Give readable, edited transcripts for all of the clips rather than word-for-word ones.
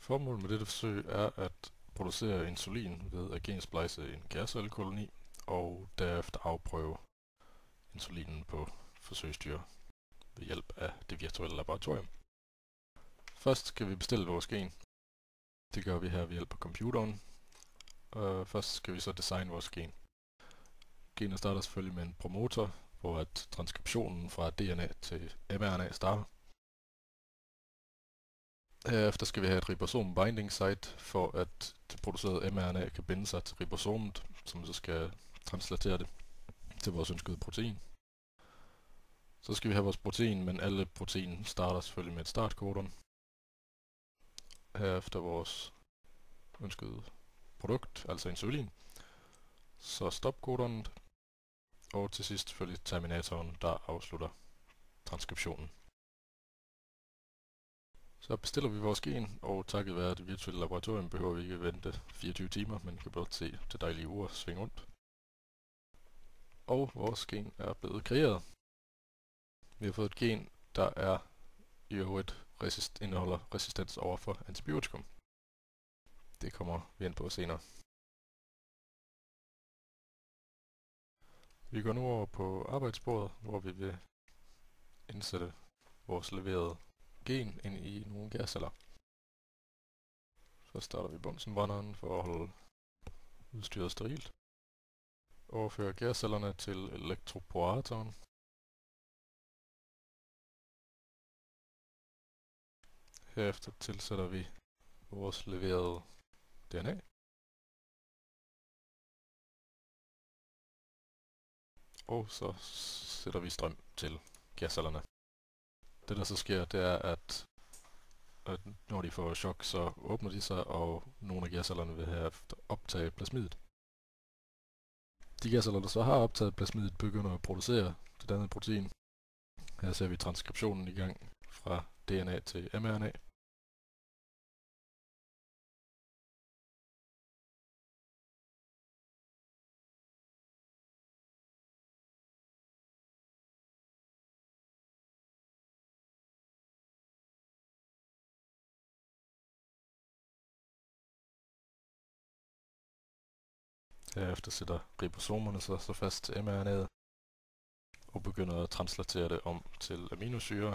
Formålet med dette forsøg er at producere insulin ved at gensplice en gærcellekoloni og derefter afprøve insulinen på forsøgsdyr ved hjælp af det virtuelle laboratorium. Først skal vi bestille vores gen. Det gør vi her ved hjælp af computeren. Først skal vi så designe vores gen. Genet starter selvfølgelig med en promotor, hvor at transkriptionen fra DNA til mRNA starter. Herefter skal vi have et ribosom binding site, for at det producerede mRNA kan binde sig til ribosomet, som så skal translatere det til vores ønskede protein. Så skal vi have vores protein, men alle protein starter selvfølgelig med et startcodon. Herefter vores ønskede produkt, altså insulin. Så stopcodonet, og til sidst selvfølgelig terminatoren, der afslutter transkriptionen. Så bestiller vi vores gen, og takket være det virtuelle laboratorium behøver vi ikke vente 24 timer, men kan blot se det dejlige ur svinge rundt. Og vores gen er blevet kreeret. Vi har fået et gen, der er i øvrigt indeholder resistens over for antibiotikum. Det kommer vi ind på senere. Vi går nu over på arbejdsbordet, hvor vi vil indsætte vores leverede gen ind i nogle gærceller. Så starter vi Bunsenbrænderen for at holde udstyret sterilt. Overfører gærcellerne til elektroporatoren. Herefter tilsætter vi vores leverede DNA. Og så sætter vi strøm til gærcellerne. Det der så sker, det er, at når de får chok, så åbner de sig, og nogle af gærcellerne vil have optage plasmidet. De gærceller, der så har optaget plasmidet, begynder at producere det dannede protein. Her ser vi transkriptionen i gang fra DNA til mRNA. Herefter sætter ribosomerne sig så fast til mRNA'et og begynder at translatere det om til aminosyre,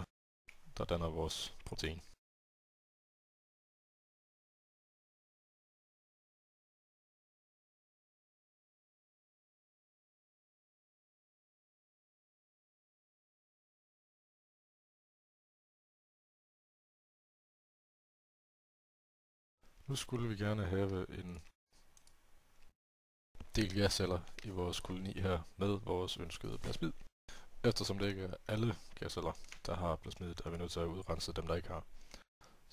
der danner vores protein. Nu skulle vi gerne have en del gærceller i vores koloni her med vores ønskede plasmid. Eftersom det ikke er alle gærceller, der har plasmidet, er vi nødt til at udrense dem, der ikke har.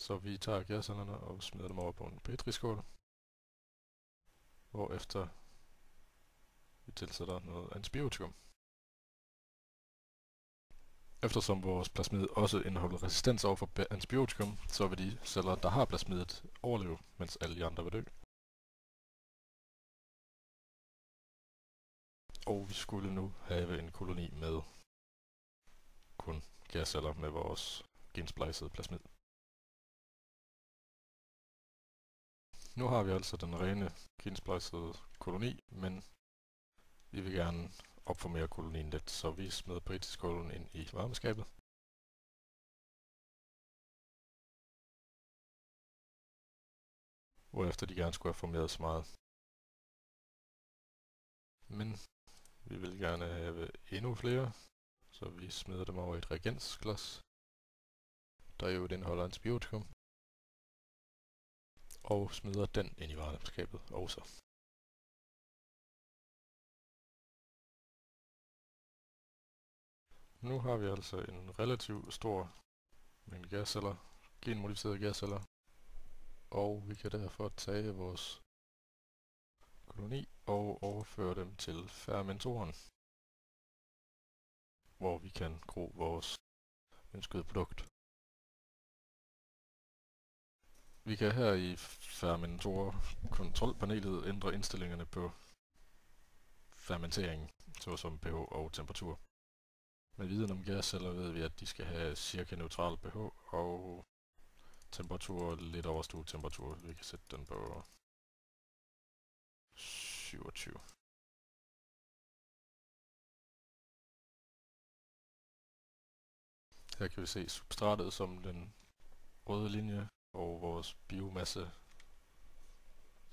Så vi tager gærcellerne og smider dem over på en petriskål, hvorefter vi tilsætter noget antibiotikum. Eftersom vores plasmid også indeholder resistens over for antibiotikum, så vil de celler, der har plasmidet, overleve, mens alle de andre vil dø. Og vi skulle nu have en koloni med kun gærceller med vores gensplicede plasmid. Nu har vi altså den rene gensplicede koloni, men vi vil gerne opformere kolonien lidt, så vi smider petriskålen ind i varmeskabet. Hvorefter de gerne skulle have formeret så meget. Men vi vil gerne have endnu flere, så vi smider dem over i et reagensglas, der jo indeholder antibiotikum, og smider den ind i varmeskabet også. Nu har vi altså en relativt stor mængde gærceller, genmodificerede gærceller, og vi kan derfor tage vores koloni og overføre dem til fermentoren, hvor vi kan gro vores ønskede produkt. Vi kan her i fermentor-kontrolpanelet ændre indstillingerne på fermentering, såsom pH og temperatur. Med viden om gærceller ved vi, at de skal have cirka neutral pH og temperatur lidt over stuetemperatur. Vi kan sætte den på 27. Her kan vi se substratet som den røde linje, og vores biomasse,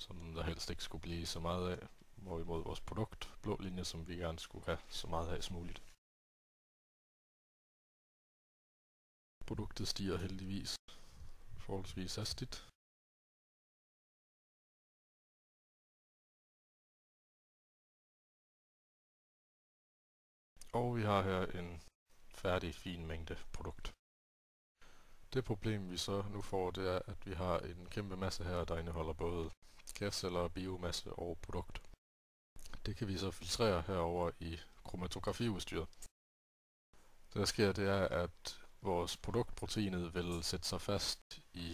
som der helst ikke skulle blive så meget af, hvorimod vores produkt, blå linje, som vi gerne skulle have så meget af som muligt. Produktet stiger heldigvis forholdsvis hastigt. Og vi har her en færdig, fin mængde produkt. Det problem vi så nu får, det er, at vi har en kæmpe masse her, der indeholder både gasceller, biomasse og produkt. Det kan vi så filtrere herover i kromatografiudstyret. Det der sker, det er, at vores produktproteinet vil sætte sig fast i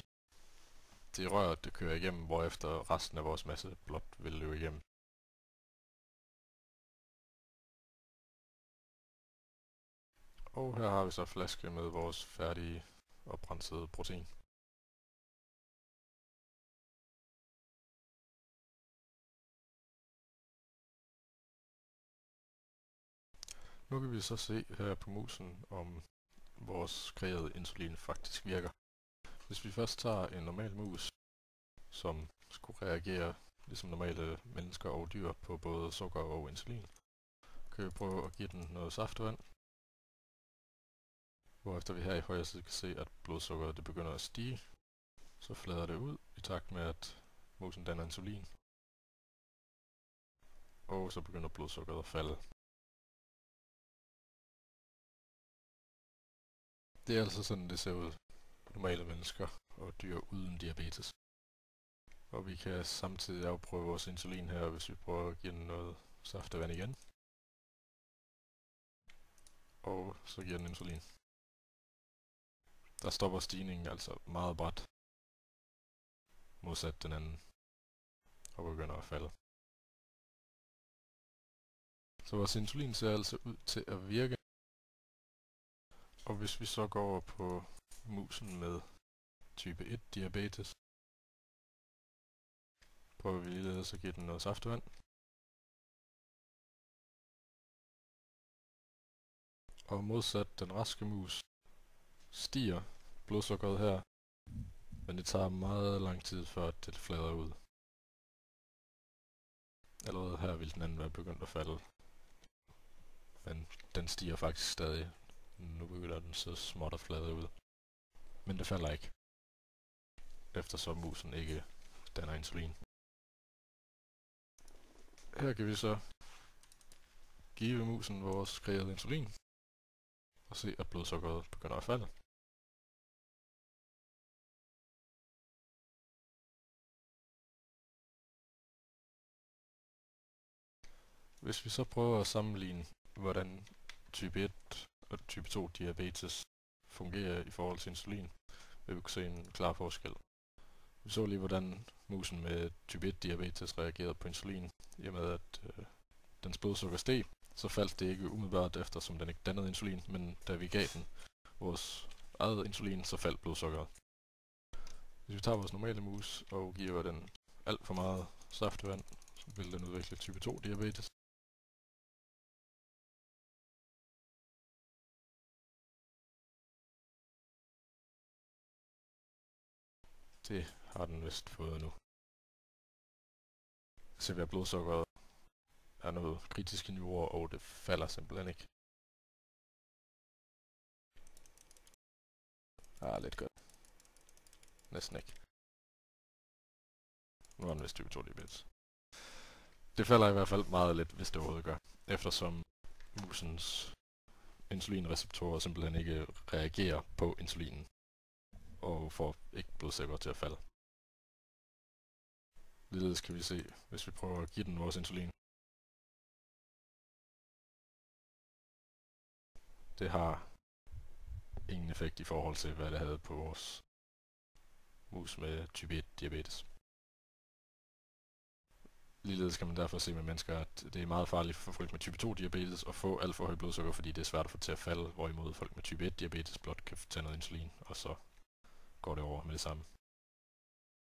det rør, det kører igennem, hvorefter resten af vores masse blot vil løbe igennem. Og her har vi så flaske med vores færdige oprensede protein. Nu kan vi så se her på musen, om vores kreerede insulin faktisk virker. Hvis vi først tager en normal mus, som skulle reagere ligesom normale mennesker og dyr på både sukker og insulin, kan vi prøve at give den noget saftevand, hvorefter vi her i højre side kan se, at blodsukkeret det begynder at stige. Så flader det ud i takt med, at musen danner insulin, og så begynder blodsukkeret at falde. Det er altså sådan, det ser ud på normale mennesker og dyr uden diabetes. Og vi kan samtidig afprøve vores insulin her, hvis vi prøver at give den noget saftevand igen. Og så giver den insulin. Der stopper stigningen altså meget brat, modsat den anden, og begynder at falde. Så vores insulin ser altså ud til at virke. Og hvis vi så går over på musen med type 1 diabetes, prøver vi ligeledes at give den noget saftevand. Og modsat den raske mus stiger blodsukkeret her, men det tager meget lang tid før det flader ud. Allerede her vil den anden være begyndt at falde, men den stiger faktisk stadig. Nu begynder den så småt at flade ud. Men det falder ikke, eftersom musen ikke danner insulin. Her kan vi så give musen vores kreerede insulin, og se at blodsukkeret begynder at falde. Hvis vi så prøver at sammenligne, hvordan type 1 og type 2 diabetes fungerer i forhold til insulin, vil vi kunne se en klar forskel. Vi så lige, hvordan musen med type 1 diabetes reagerede på insulin, i og med at dens blodsukker steg, så faldt det ikke umiddelbart efter, som den ikke dannede insulin, men da vi gav den vores eget insulin, så faldt blodsukkeret. Hvis vi tager vores normale mus og giver den alt for meget saftevand, så vil den udvikle type 2 diabetes. Det har den vist fået nu. Så vi har blodsukkeret er noget kritiske niveauer, og det falder simpelthen ikke. Lidt godt. Næsten ikke. Nu er den vist type 2 diabetes. Det falder i hvert fald meget lidt, hvis det overhovedet gør, eftersom musens insulinreceptorer simpelthen ikke reagerer på insulinen, og får ikke blodsukkeret til at falde. Ligeledes kan vi se, hvis vi prøver at give den vores insulin. Det har ingen effekt i forhold til, hvad det havde på vores mus med type 1 diabetes. Ligeledes kan man derfor se med mennesker, at det er meget farligt for folk med type 2 diabetes at få alt for højt blodsukker, fordi det er svært at få til at falde, hvorimod folk med type 1 diabetes blot kan tage noget insulin, og så går det over med det samme.